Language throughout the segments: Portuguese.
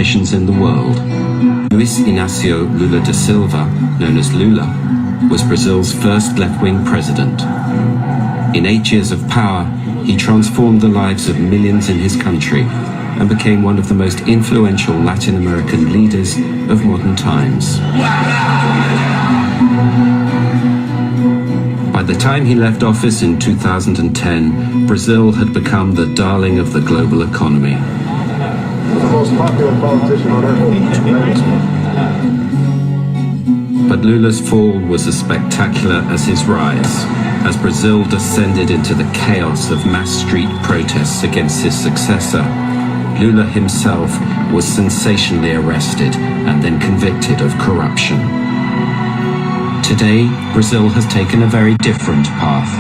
politicians in the world. Luiz Inácio Lula da Silva, known as Lula, was Brazil's first left-wing president. In 8 years of power, he transformed the lives of millions in his country and became one of the most influential Latin American leaders of modern times. By the time he left office in 2010, Brazil had become the darling of the global economy. The most popular politician on earth. But Lula's fall was as spectacular as his rise, as Brazil descended into the chaos of mass street protests against his successor. Lula himself was sensationally arrested and then convicted of corruption. Today, Brazil has taken a very different path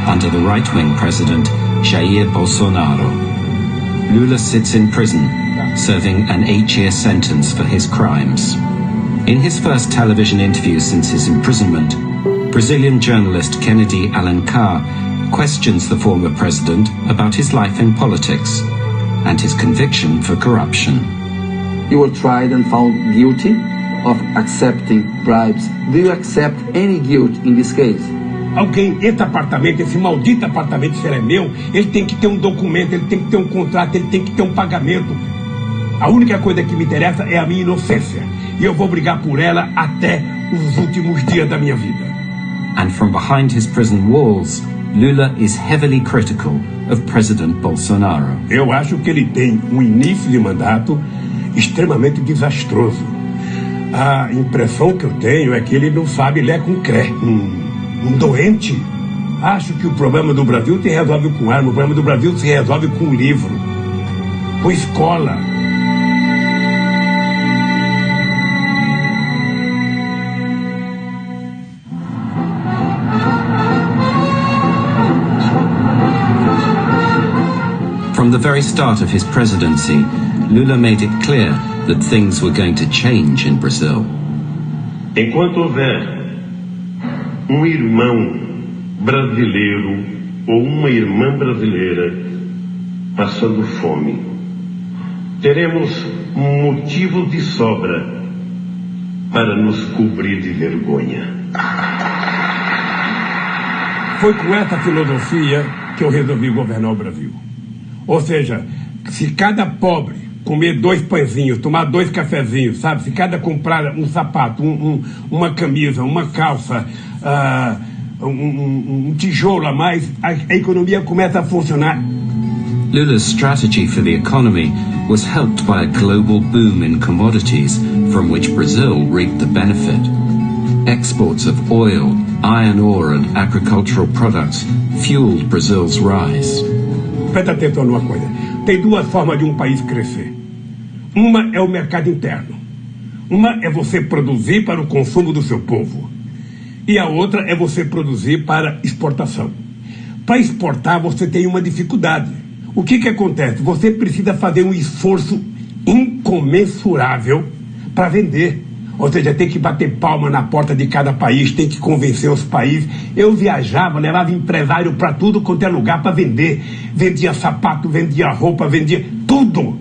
under the right-wing president, Jair Bolsonaro. Lula sits in prison, serving an 8-year sentence for his crimes. In his first television interview since his imprisonment, Brazilian journalist Kennedy Alencar questions the former president about his life in politics and his conviction for corruption. You were tried and found guilty of accepting bribes. Do you accept any guilt in this case? Alguém, esse apartamento, esse maldito apartamento, se ele é meu, ele tem que ter um documento, ele tem que ter um contrato, ele tem que ter um pagamento. A única coisa que me interessa é a minha inocência. E eu vou brigar por ela até os últimos dias da minha vida. And from behind his prison walls, Lula is heavily critical of President Bolsonaro. Eu acho que ele tem um início de mandato extremamente desastroso. A impressão que eu tenho é que ele não sabe ler com cré. Um doente. Acho que o problema do Brasil se resolve com arma, o problema do Brasil se resolve com livro, com escola. From the very start of his presidency, Lula made it clear that things were going to change in Brazil. Enquanto houver um irmão brasileiro ou uma irmã brasileira passando fome, teremos motivos de sobra para nos cobrir de vergonha. Foi com essa filosofia que eu resolvi governar o Brasil. Ou seja, se cada pobre comer 2 pãezinhos, tomar 2 cafezinhos, sabe? Se cada comprar um sapato, uma camisa, uma calça, um tijolo a mais, a economia começa a funcionar. Lula's strategy for the economy was helped by a global boom in commodities from which Brazil reaped the benefit. Exports of oil, iron ore and agricultural products fueled Brazil's rise. Presta atenção numa coisa. Tem 2 formas de um país crescer. Uma é o mercado interno. Uma é você produzir para o consumo do seu povo. E a outra é você produzir para exportação. Para exportar você tem uma dificuldade. O que acontece? Você precisa fazer um esforço incomensurável para vender. Ou seja, tem que bater palma na porta de cada país, tem que convencer os países. Eu viajava, levava empresário para tudo quanto é lugar para vender. Vendia sapato, vendia roupa, vendia tudo.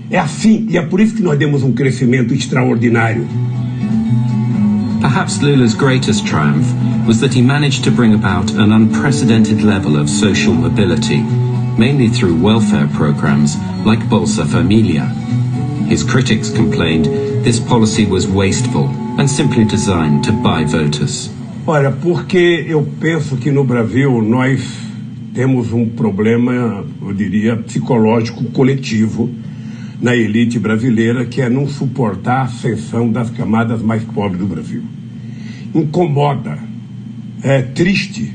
É assim, e é por isso que nós demos um crescimento extraordinário. Perhaps Lula's greatest triumph was that he managed to bring about an unprecedented level of social mobility, mainly through welfare programs like Bolsa Familia. His critics complained this policy was wasteful and simply designed to buy voters. Olha, porque eu penso que no Brasil nós temos um problema, eu diria, psicológico coletivo na elite brasileira, que é não suportar a ascensão das camadas mais pobres do Brasil. Incomoda, é triste,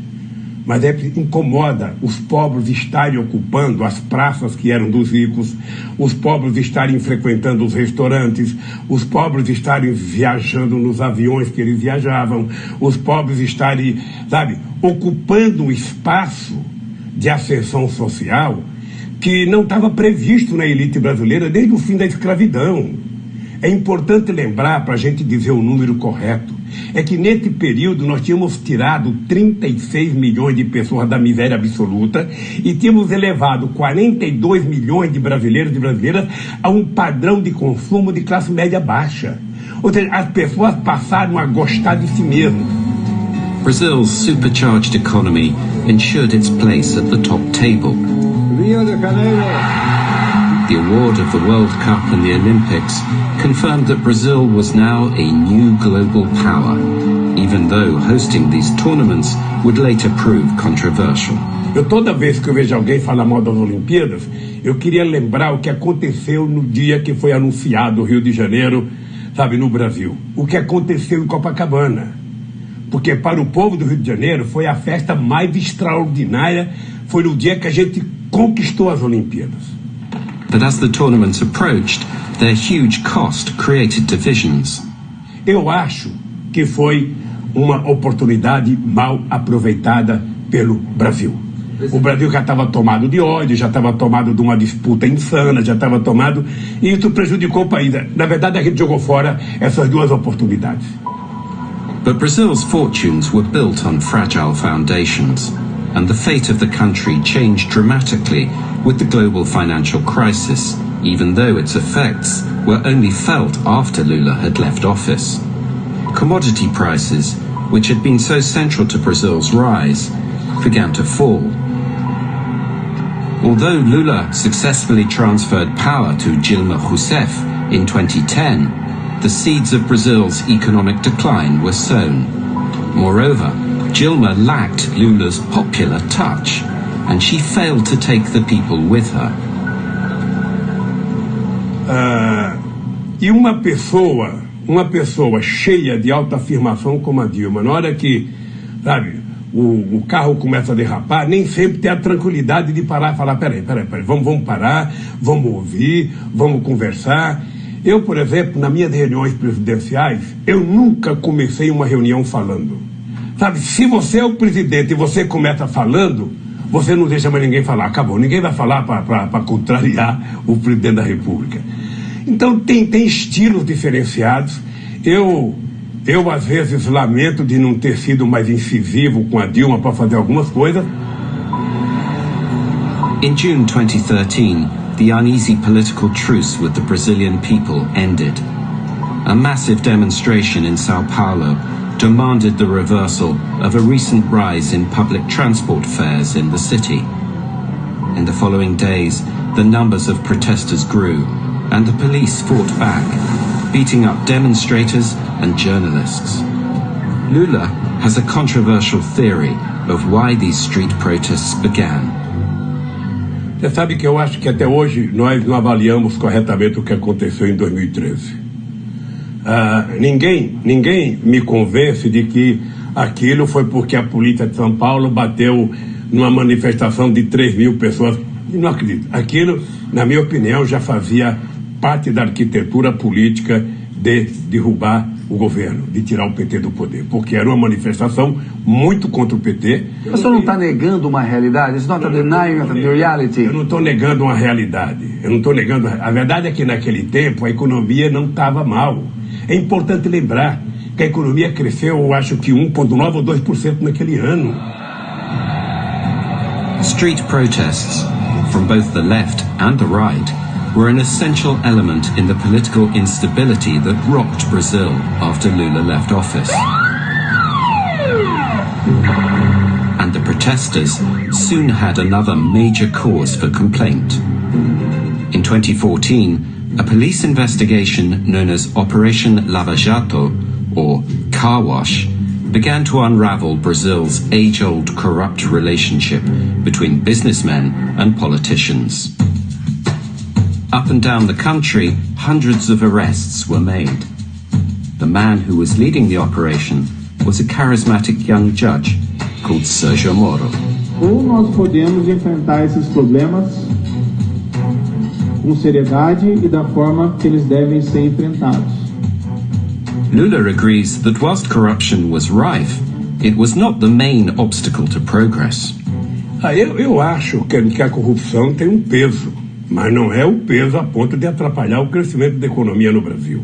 mas incomoda os pobres estarem ocupando as praças que eram dos ricos, os pobres estarem frequentando os restaurantes, os pobres estarem viajando nos aviões que eles viajavam, os pobres estarem, sabe, ocupando um espaço de ascensão social que não estava previsto na elite brasileira desde o fim da escravidão. É importante lembrar, para a gente dizer o número correto, é que nesse período nós tínhamos tirado 36 milhões de pessoas da miséria absoluta e tínhamos elevado 42 milhões de brasileiros e brasileiras a um padrão de consumo de classe média baixa. Ou seja, as pessoas passaram a gostar de si mesmas. Brazil's supercharged economy ensured its place at the top table. Rio de Janeiro. The award of the World Cup and the Olympics confirmed that Brazil was now a new global power, even though hosting these tournaments would later prove controversial. Toda vez que eu vejo alguém falar mal das Olimpíadas, eu queria lembrar o que aconteceu no dia que foi anunciado o Rio de Janeiro, sabe, no Brasil. O que aconteceu em Copacabana. Porque para o povo do Rio de Janeiro foi a festa mais extraordinária, foi no dia que a gente conquistou as Olimpíadas. But as the tournaments approached, their huge cost created divisions. Eu acho que foi uma oportunidade mal aproveitada pelo Brasil. O Brasil já estava tomado de ódio, já estava tomado de uma disputa insana, já estava tomado, e isso prejudicou o país. Na verdade, a gente jogou fora essas duas oportunidades. But Brazil's fortunes were built on fragile foundations, and the fate of the country changed dramatically with the global financial crisis, even though its effects were only felt after Lula had left office. Commodity prices, which had been so central to Brazil's rise, began to fall. Although Lula successfully transferred power to Dilma Rousseff in 2010, the seeds of Brazil's economic decline were sown. Moreover, Dilma lacked Lula's popular touch, and she failed to take the people with her. E uma pessoa cheia de autoafirmação como a Dilma, na hora que, sabe, o carro começa a derrapar, nem sempre tem a tranquilidade de parar e falar, peraí, vamos parar, vamos ouvir, vamos conversar. Eu, por exemplo, nas minhas reuniões presidenciais, eu nunca comecei uma reunião falando. Sabe, se você é o presidente e você começa falando, você não deixa mais ninguém falar, acabou. Ninguém vai falar para contrariar o presidente da República. Então tem estilos diferenciados. Eu às vezes lamento de não ter sido mais incisivo com a Dilma para fazer algumas coisas. In June 2013, the uneasy political truce with the Brazilian people ended. A massive demonstration in Sao Paulo demanded the reversal of a recent rise in public transport fares in the city. In the following days, the numbers of protesters grew, and the police fought back, beating up demonstrators and journalists. Lula has a controversial theory of why these street protests began. Você sabe que eu acho que até hoje nós não avaliamos corretamente o que aconteceu em 2013. Ninguém me convence de que aquilo foi porque a polícia de São Paulo bateu numa manifestação de 3 mil pessoas. Não acredito. Aquilo, na minha opinião, já fazia parte da arquitetura política de derrubar o governo, de tirar o PT do poder, porque era uma manifestação muito contra o PT. O senhor não está negando uma realidade? It's not a denying of the reality. Eu não estou negando uma realidade. Eu não estou negando. A verdade é que naquele tempo a economia não estava mal. É importante lembrar que a economia cresceu, eu acho que 1,9% ou 2% naquele ano. Street protests, from both the left and the right, were an essential element in the political instability that rocked Brazil after Lula left office. And the protesters soon had another major cause for complaint. In 2014, a police investigation known as Operation Lava Jato, or Car Wash, began to unravel Brazil's age-old corrupt relationship between businessmen and politicians. Up and down the country, hundreds of arrests were made. The man who was leading the operation was a charismatic young judge called Sérgio Moro. Ou nós podemos enfrentar esses problemas com seriedade e da forma que eles devem ser enfrentados. Lula agrees that whilst corruption was rife, it was not the main obstacle to progress. Eu acho que a corrupção tem um peso, mas não é o peso a ponto de atrapalhar o crescimento da economia no Brasil.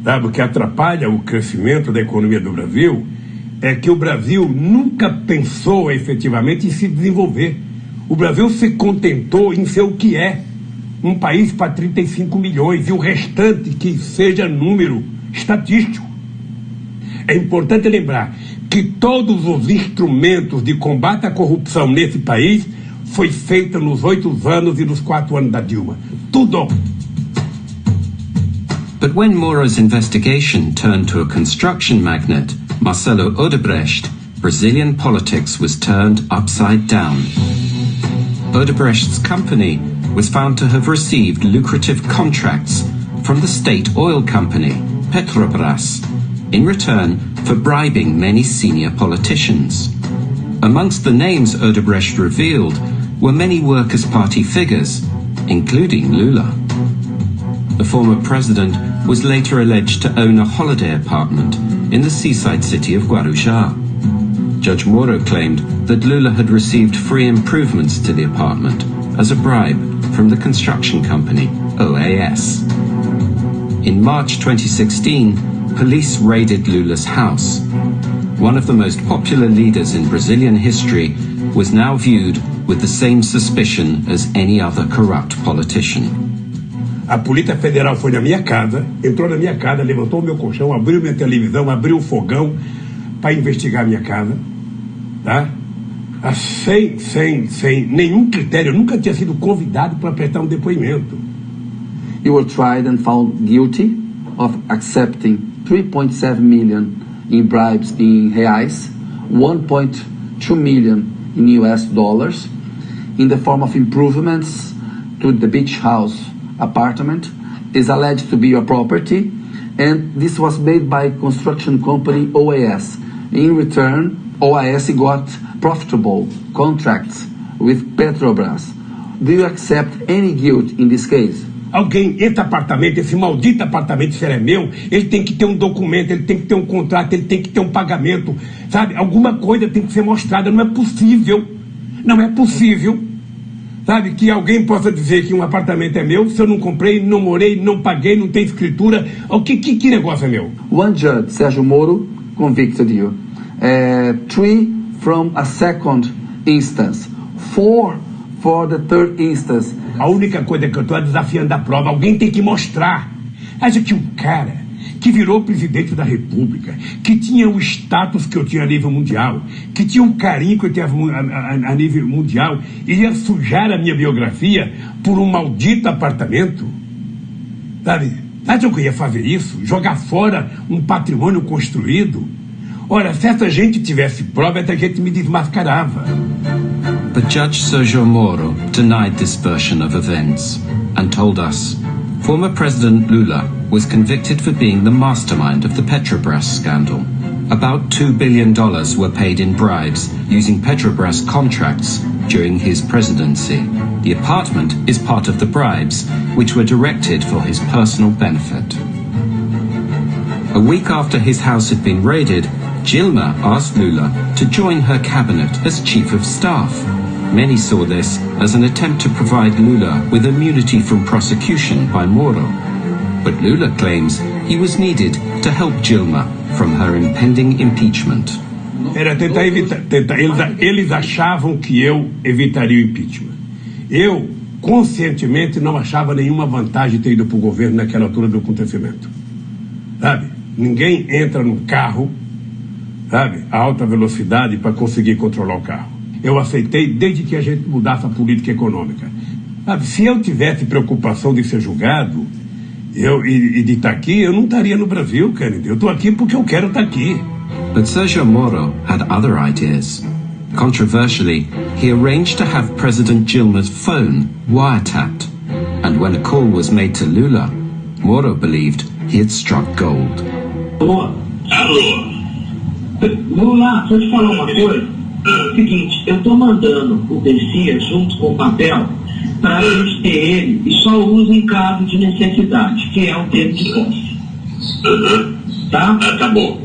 sabe, o que atrapalha o crescimento da economia do Brasil é que o Brasil nunca pensou efetivamente em se desenvolver. O Brasil se contentou em ser o que é, um país para 35 milhões, e o restante que seja número estatístico. É importante lembrar que todos os instrumentos de combate à corrupção nesse país foi feito nos 8 anos e nos 4 anos da Dilma. Tudo. But when Moro's investigation turned to a construction magnate, Marcelo Odebrecht, Brazilian politics was turned upside down. Odebrecht's company was found to have received lucrative contracts from the state oil company, Petrobras, in return for bribing many senior politicians. Amongst the names Odebrecht revealed were many Workers' Party figures, including Lula. The former president was later alleged to own a holiday apartment in the seaside city of Guarujá. Judge Moro claimed that Lula had received free improvements to the apartment as a bribe from the construction company, OAS. In March 2016, police raided Lula's house. One of the most popular leaders in Brazilian history was now viewed with the same suspicion as any other corrupt politician. A Polícia Federal foi na minha casa, entrou na minha casa, levantou o meu colchão, abriu minha televisão, abriu o fogão para investigar a minha casa, tá? Sem nenhum critério. Eu nunca tinha sido convidado para prestar um depoimento. You were tried and found guilty of accepting 3.7 million in bribes in reais, 1.2 million in US dollars, in the form of improvements to the beach house apartment, is alleged to be your property, and this was made by construction company OAS. In return, OAS got profitable contracts with Petrobras. Do you accept any guilt in this case? Alguém, esse apartamento, esse maldito apartamento, se ele é meu, ele tem que ter um documento, ele tem que ter um contrato, ele tem que ter um pagamento, sabe? Alguma coisa tem que ser mostrada. Não é possível, sabe, que alguém possa dizer que um apartamento é meu se eu não comprei, não morei, não paguei, não tem escritura. Que negócio é meu? One judge, Sérgio Moro, convicted you. 3 from a second instance. 4 for the third instance. A única coisa que eu estou desafiando a prova, alguém tem que mostrar. Acha que um cara que virou presidente da República, que tinha o status que eu tinha a nível mundial, que tinha um carinho que eu tinha a nível mundial, ia sujar a minha biografia por um maldito apartamento? Sabe? Acha que eu ia fazer isso? Jogar fora um patrimônio construído? Ora, se essa gente tivesse prova, essa gente me desmascarava. But Judge Sérgio Moro denied this version of events and told us former President Lula was convicted for being the mastermind of the Petrobras scandal. About $2 billion were paid in bribes using Petrobras contracts during his presidency. The apartment is part of the bribes, which were directed for his personal benefit. A week after his house had been raided, Dilma asked Lula to join her cabinet as chief of staff. Many saw this as an attempt to provide Lula with immunity from prosecution by Moro. But Lula claims he was needed to help Dilma from her impending impeachment. Era tentar evitar. Eles achavam que eu evitaria o impeachment. Eu, conscientemente, não achava nenhuma vantagem ter ido para o governo naquela altura do acontecimento. Sabe? Ninguém entra num carro, sabe, a alta velocidade para conseguir controlar o carro. Eu aceitei desde que a gente mudasse a política econômica. Sabe, se eu tivesse preocupação de ser julgado e de estar aqui, eu não estaria no Brasil, Kennedy. Eu estou aqui porque eu quero estar aqui. But Sérgio Moro had other ideas. Controversially, he arranged to have President Dilma's phone wiretapped. And when a call was made to Lula, Moro believed he had struck gold. Alô? Lula, deixa eu te falar uma coisa. Seguinte, eu estou mandando o Garcia junto com o papel para a gente ter ele e só usa em caso de necessidade, que é o termo de posse. Tá? Tá bom.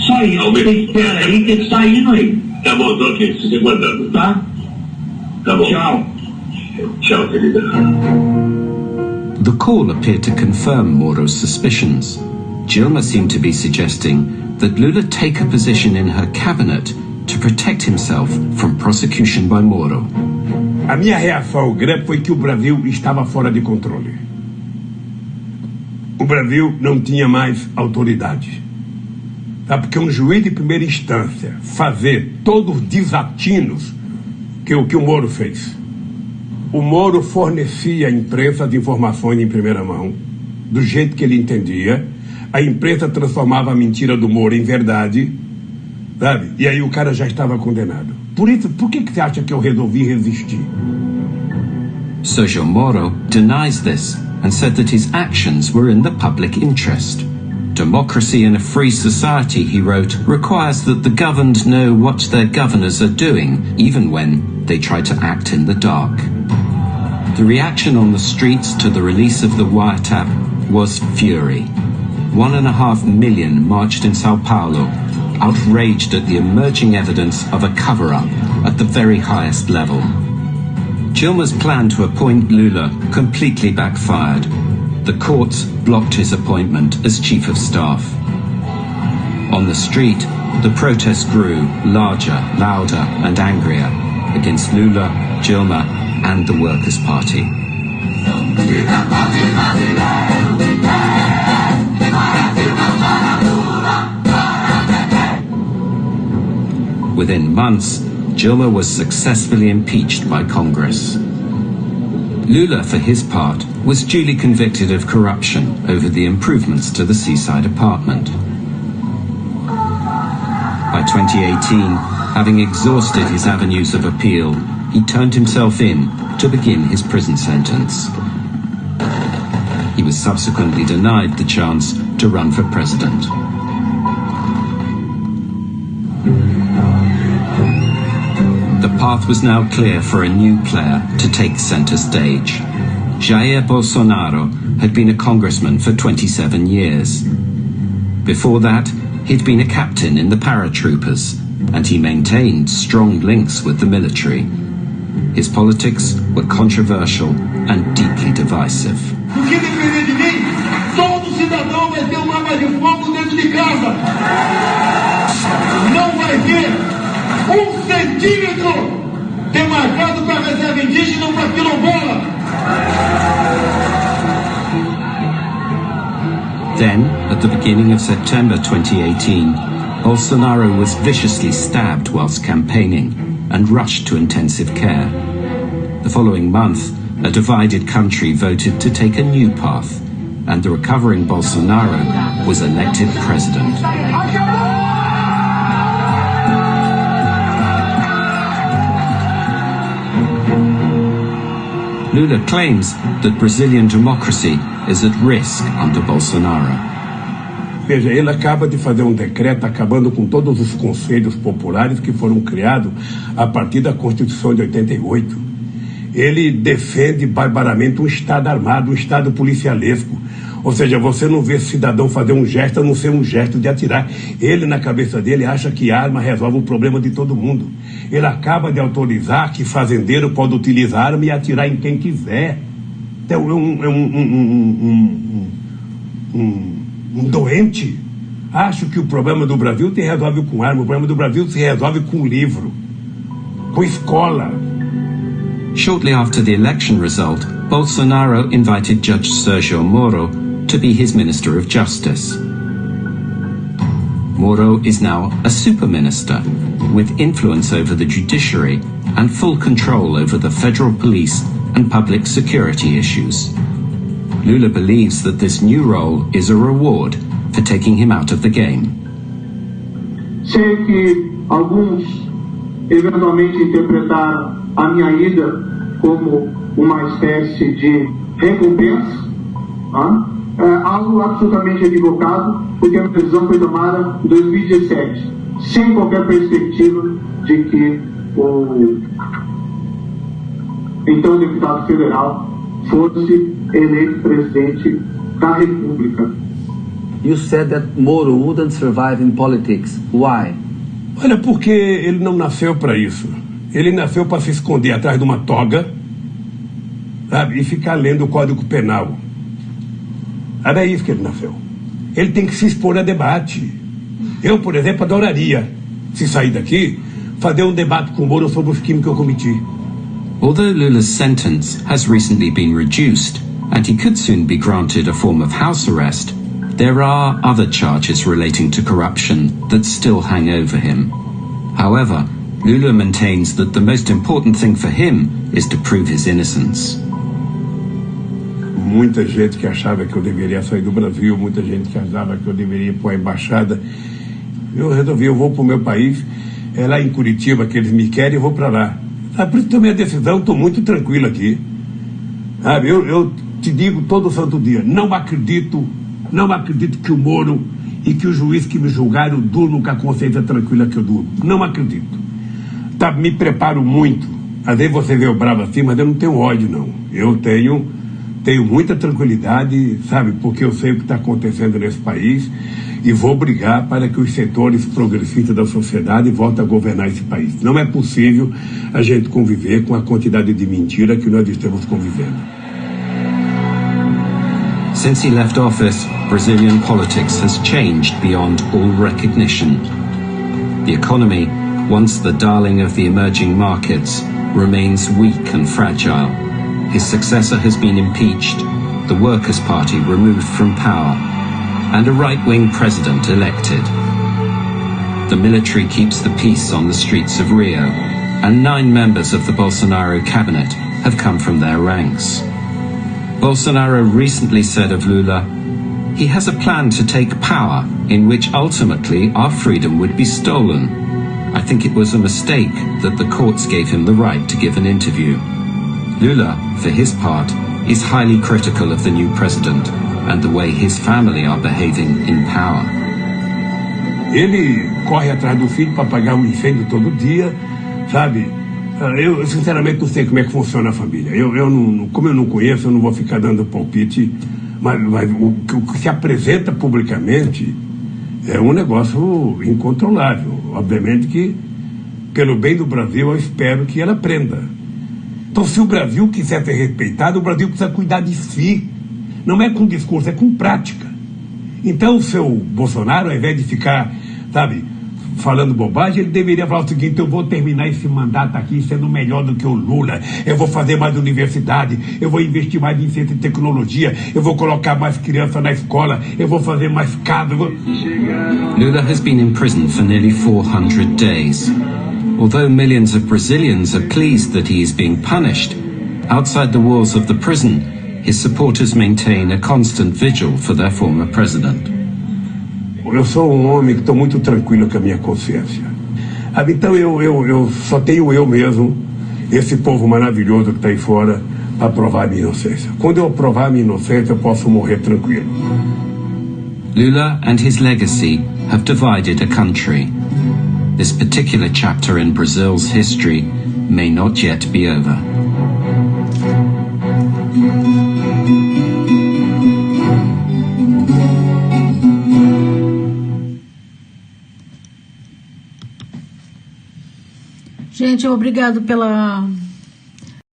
Só isso, você espera aí que ele está indo aí. Tá bom, tô aqui, fique guardando. Tá? Tá bom. Tchau, querida. The call appeared to confirm Moro's suspicions. Dilma seemed to be suggesting that Lula take a position in her cabinet to protect himself from prosecution by Moro. A minha reação grande foi que o Brasil estava fora de controle. O Brasil não tinha mais autoridade. Tá? Porque um juiz de primeira instância fazer todos os desatinos que o Moro fez. O Moro fornecia à imprensa as informações em primeira mão, do jeito que ele entendia. A imprensa transformava a mentira do Moro em verdade, sabe? E aí o cara já estava condenado. Por isso, por que você acha que eu resolvi resistir? Sergio Moro denies this and said that his actions were in the public interest. Democracy in a free society, he wrote, requires that the governed know what their governors are doing, even when they try to act in the dark. The reaction on the streets to the release of the wiretap was fury. 1.5 million marched in Sao Paulo, outraged at the emerging evidence of a cover-up at the very highest level. Dilma's plan to appoint Lula completely backfired. The courts blocked his appointment as chief of staff. On the street, the protest grew larger, louder and angrier against Lula, Dilma and the Workers' Party. Within months, Dilma was successfully impeached by Congress. Lula, for his part, was duly convicted of corruption over the improvements to the seaside apartment. By 2018, having exhausted his avenues of appeal, he turned himself in to begin his prison sentence. He was subsequently denied the chance to run for president. The path was now clear for a new player to take center stage. Jair Bolsonaro had been a congressman for 27 years. Before that, he'd been a captain in the paratroopers, and he maintained strong links with the military. His politics were controversial and deeply divisive. O que depender de mim, todo cidadão vai ter uma arma de fogo dentro de casa. Não vai ter 1 centímetro demarcado para reserva indígena ou para quilombola. Then, at the beginning of September 2018, Bolsonaro was viciously stabbed whilst campaigning and rushed to intensive care. The following month, a divided country voted to take a new path, and the recovering Bolsonaro was elected president. Lula claims that Brazilian democracy is at risk under Bolsonaro. Veja, ele acaba de fazer um decreto acabando com todos os conselhos populares que foram criados a partir da Constituição de 88. Ele defende barbaramente um Estado armado, um Estado policialesco. Ou seja, você não vê cidadão fazer um gesto a não ser um gesto de atirar. Ele, na cabeça dele, acha que arma resolve o problema de todo mundo. Ele acaba de autorizar que fazendeiro pode utilizar arma e atirar em quem quiser. Então, um doente. Acho que o problema do Brasil se resolve com arma. O problema do Brasil se resolve com livro, com escola. Shortly after the election result, Bolsonaro invited Judge Sergio Moro to be his Minister of Justice. Moro is now a super minister, with influence over the judiciary and full control over the federal police and public security issues. Lula believes that this new role is a reward for taking him out of the game. Sei que alguns eventualmente interpretaram a minha ida como uma espécie de recompensa, algo absolutamente equivocado, porque a decisão foi tomada em 2017, sem qualquer perspectiva de que o então deputado federal fosse eleito presidente da República. You said that Moro wouldn't survive in politics. Why? Olha, porque ele não nasceu para isso. Ele nasceu para se esconder atrás de uma toga, sabe, e ficar lendo o Código Penal. Era isso que ele nasceu. Ele tem que se expor a debate. Eu, por exemplo, adoraria, se sair daqui, fazer um debate com o Moro sobre os crimes que eu cometi. Although Lula's sentence has recently been reduced, and he could soon be granted a form of house arrest, there are other charges relating to corruption that still hang over him. However, Lula maintains that the most important thing for him is to prove his innocence. Muita gente que achava que eu deveria sair do Brasil, muita gente que achava que eu deveria ir para a embaixada. Eu resolvi, eu vou para o meu país, é lá em Curitiba que eles me querem, eu vou para lá. Por isso tomei a decisão, estou muito tranquilo aqui. Sabe, eu te digo todo santo dia, não acredito que o Moro e que o juiz que me julgaram durmam com a consciência tranquila que eu durmo. Não acredito. Tá, me preparo muito. Às vezes você vê eu bravo assim, mas eu não tenho ódio, não. Eu tenho muita tranquilidade, sabe, porque eu sei o que está acontecendo nesse país e vou brigar para que os setores progressistas da sociedade voltem a governar esse país. Não é possível a gente conviver com a quantidade de mentira que nós estamos convivendo. Since he left office, Brazilian politics has changed beyond all recognition. The economy, once the darling of the emerging markets, remains weak and fragile. His successor has been impeached, the Workers' Party removed from power, and a right-wing president elected. The military keeps the peace on the streets of Rio, and 9 members of the Bolsonaro cabinet have come from their ranks. Bolsonaro recently said of Lula, he has a plan to take power in which ultimately our freedom would be stolen. I think it was a mistake that the courts gave him the right to give an interview. Lula, for his part, is highly critical of the new president and the way his family are behaving in power. Ele corre atrás do filho para apagar um incêndio todo dia, sabe? Eu sinceramente não sei como é que funciona a família. Como eu não conheço, eu não vou ficar dando palpite, mas o que se apresenta publicamente é um negócio incontrolável. Obviamente que, pelo bem do Brasil, eu espero que ela aprenda. Então, se o Brasil quiser ser respeitado, o Brasil precisa cuidar de si. Não é com discurso, é com prática. Então, o seu Bolsonaro, ao invés de ficar, sabe, falando bobagem, ele deveria falar o seguinte: eu vou terminar esse mandato aqui sendo melhor do que o Lula, eu vou fazer mais universidade, eu vou investir mais em ciência e tecnologia, eu vou colocar mais criança na escola, eu vou fazer mais casa. Lula has been in prison for nearly 400 days. Although millions of Brazilians are pleased that he is being punished, outside the walls of the prison, his supporters maintain a constant vigil for their former president. Eu sou um homem que estou muito tranquilo com a minha consciência. Então eu só tenho eu mesmo, esse povo maravilhoso que está aí fora, para provar a minha inocência. Quando eu provar a minha inocência, eu posso morrer tranquilo. Lula and his legacy have divided a country. This particular chapter in Brazil's history may not yet be over. Gente, obrigado pela